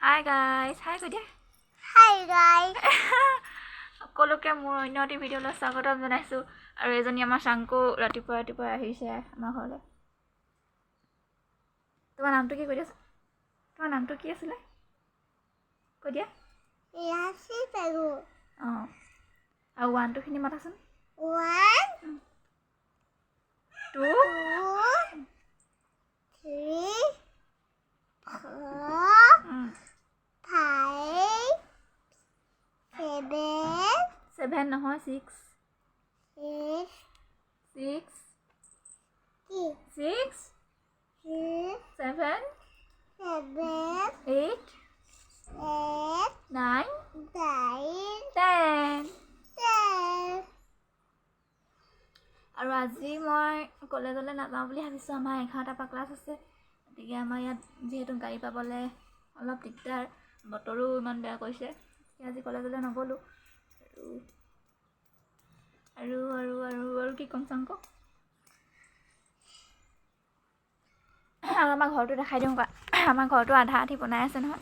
Hi guys, hi কৈ দিয়া। Hi guys. সকলোকে মোৰ অন্য এটি ভিডিঅ'লৈ স্বাগতম জনাইছোঁ আৰু এজনী আমাৰ চাংকু ৰাতিপুৱা আহিছে আমাৰ ঘৰলৈ। তোমাৰ নামটো কি কৈ দিয়া? তোমাৰ নামটো কি আছিলে? কৈ দিয়া। Yasi Pegu. অঁ আৰু 1 2 খিনি মাতাচোন। 1 2 3 4 5 7 নহয় 6 6 7 8 9 10 আৰু আজি মই কলেজলৈ নাযাওঁ বুলি ভাবিছোঁ। আমাৰ 11টাৰ পৰা ক্লাছ আছে, গতিকে আমাৰ ইয়াত যিহেতু গাড়ী পাবলৈ অলপ দিগদাৰ, বতৰো ইমান বেয়া কৰিছে, আজি কলেজলৈ নগ'লোঁ। আৰু কি ক'ম চাংক? আৰু আমাৰ ঘৰটো দেখাই দিওঁ কা। আমাৰ ঘৰটো আধা আধি বনাই আছে নহয়।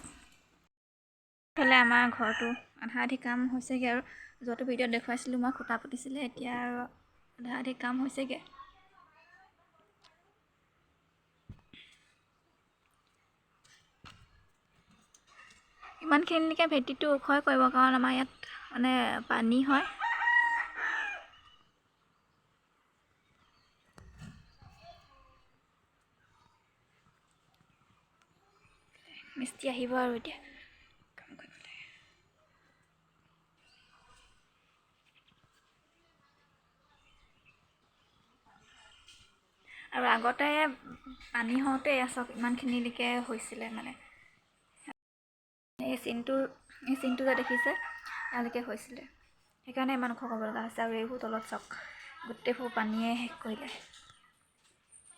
এইফালে আমাৰ ঘৰটো আধা আধি কাম হৈছেগৈ আৰু যোৱাটো ভিডিঅ'ত দেখুৱাইছিলোঁ মই, খুঁটা পুতিছিলে, এতিয়া আৰু আধা আধি কাম হৈছেগৈ। ইমানখিনিলৈকে ভেটিটো ওখই কৰিব, কাৰণ আমাৰ ইয়াত মানে পানী হয়। মিস্ত্ৰী আহিব আৰু এতিয়া কাম কৰিবলৈ। আৰু আগতে পানী হওঁতে চব ইমানখিনিলৈকে হৈছিলে, মানে এই চিনটো যে দেখিছে ইয়ালৈকে হৈছিলে, সেইকাৰণে ইমান ওখ কৰিব লগা হৈছে। আৰু এইবোৰ তলত চক গোটেইবোৰ পানীয়ে শেষ কৰিলে।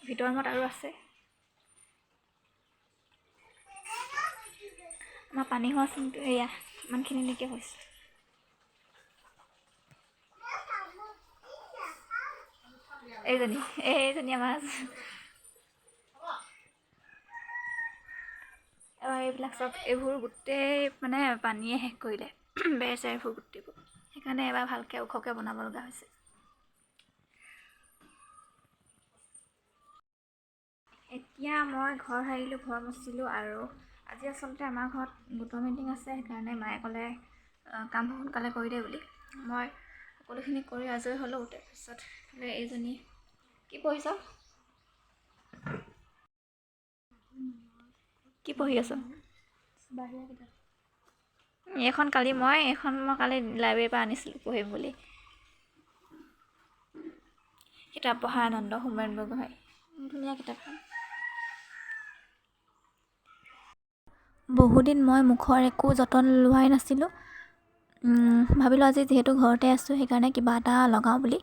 ভিতৰ ৰুমত আৰু আছে। আমাৰ পানী হোৱা চিনটো এয়া ইমানখিনিলৈকে হৈছে। এইজনী আমাৰ এইবিলাক চব এইবোৰ গোটেই মানে পানীয়ে শেষ কৰিলে, বেৰ চেৰবোৰ গোটেইবোৰ। সেইকাৰণে এবাৰ ভালকৈ ওখকৈ বনাব লগা হৈছে। এতিয়া মই ঘৰ সাৰিলোঁ, ঘৰ মচিলোঁ, আৰু আজি আচলতে আমাৰ ঘৰত গোটৰ মিটিং আছে, সেইকাৰণে মায়ে ক'লে কামবোৰ সোনকালে কৰি দে বুলি। মই সকলোখিনি কৰি আজৰি হ'লোঁ। তাৰপিছত এইজনী কি পঢ়িছ? কি পঢ়ি আছ? এইখন মই কালি লাইব্ৰেৰীৰ পৰা আনিছিলোঁ পঢ়িম বুলি। কিতাপ পঢ়া আনন্দ, হোমেন বৰগোহাঁই, ধুনীয়া কিতাপখন। বহুদিন মই মুখৰ একো যতন লোৱাই নাছিলোঁ। ভাবিলোঁ আজি যিহেতু ঘৰতে আছোঁ, সেইকাৰণে কিবা এটা লগাওঁ বুলি।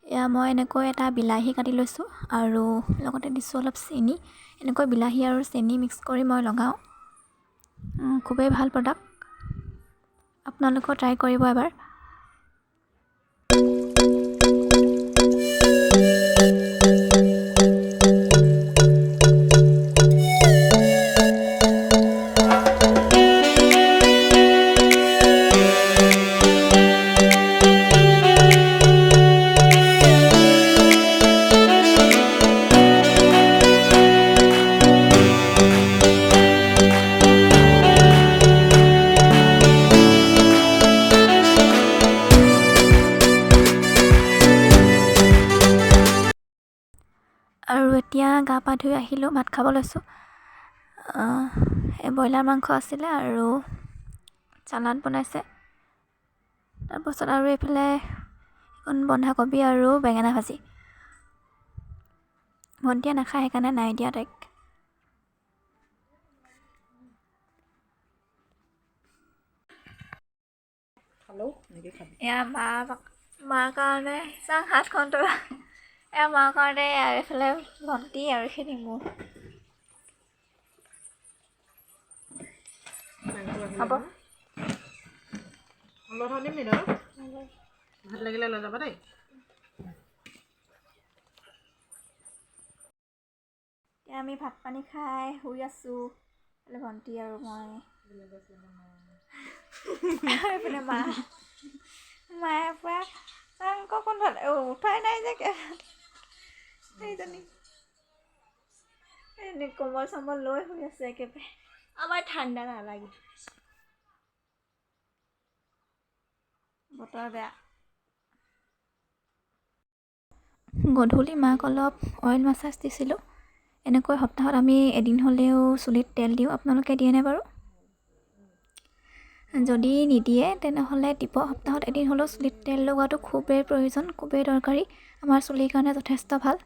এয়া মই এনেকৈ এটা বিলাহী কাটি লৈছোঁ আৰু লগতে দিছোঁ অলপ চেনি। এনেকৈ বিলাহী আৰু চেনি মিক্স কৰি মই লগাওঁ। খুবেই ভাল প্ৰডাক্ট, আপোনালোকেও ট্ৰাই কৰিব এবাৰ। আৰু এতিয়া গা পা ধুই আহিলোঁ, ভাত খাব লৈছোঁ। এই ব্ৰইলাৰ মাংস আছিলে আৰু চালাড বনাইছে। তাৰপাছত আৰু এইফালে এখন বন্ধাকবি আৰু বেঙেনা ভাজি। ভণ্টিয়ে নাখায়, সেইকাৰণে নাই দিয়া তাইক। এয়া মাৰ কাৰণে চাহ হাতখন তৰা। এয়া মাৰ কাৰণে, এইফালে ভণ্টি আৰু এইখিনি মোৰ। হ'ব ভাত লাগিলে লৈ যাবা দেই। এতিয়া আমি ভাত পানী খাই শুই আছোঁ। ভণ্টি আৰু মই এইপিনে মায়ে পৰা চাংক কোনফালে উঠাই নাই যে সেইজনী এনে কোমল চম্বল লৈ শুই আছে একেবাৰে আমাৰ ঠাণ্ডা নালাগে বতৰ বেয়া গধূলি মাক অলপ অইল মাছাজ দিছিলোঁ এনেকৈ সপ্তাহত আমি এদিন হ'লেও চুলিত তেল দিওঁ আপোনালোকে দিয়েনে বাৰু যদি নিদিয়ে তেনেহ'লে সপ্তাহত এদিন হ'লেও চুলিত তেল লগোৱাটো খুবেই প্ৰয়োজন খুবেই দৰকাৰী আমাৰ চুলিৰ কাৰণে যথেষ্ট ভাল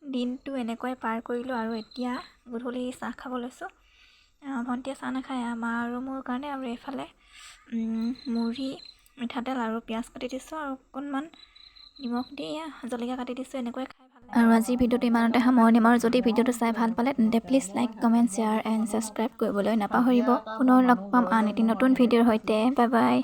দিনটো এনেকৈ পাৰ কৰিলোঁ আৰু এতিয়া গধূলি চাহ খাব লৈছোঁ ভণ্টিয়ে চাহ নাখায় মা আৰু মোৰ কাৰণে আৰু এইফালে মুড়ি মিঠাতেল আৰু পিঁয়াজ কাটি দিছোঁ আৰু অকণমান নিমখ দি জলকীয়া কাটি দিছোঁ এনেকৈ খাই ভাল লাগে আৰু আজিৰ ভিডিঅ'টো ইমানতে সামৰণি মাৰো যদি ভিডিঅ'টো চাই ভাল পালে তেন্তে please like comment share and subscribe কৰিবলৈ নাপাহৰিব পুনৰ লগ পাম আন এটি নতুন ভিডিঅ'ৰ সৈতে বাই বাই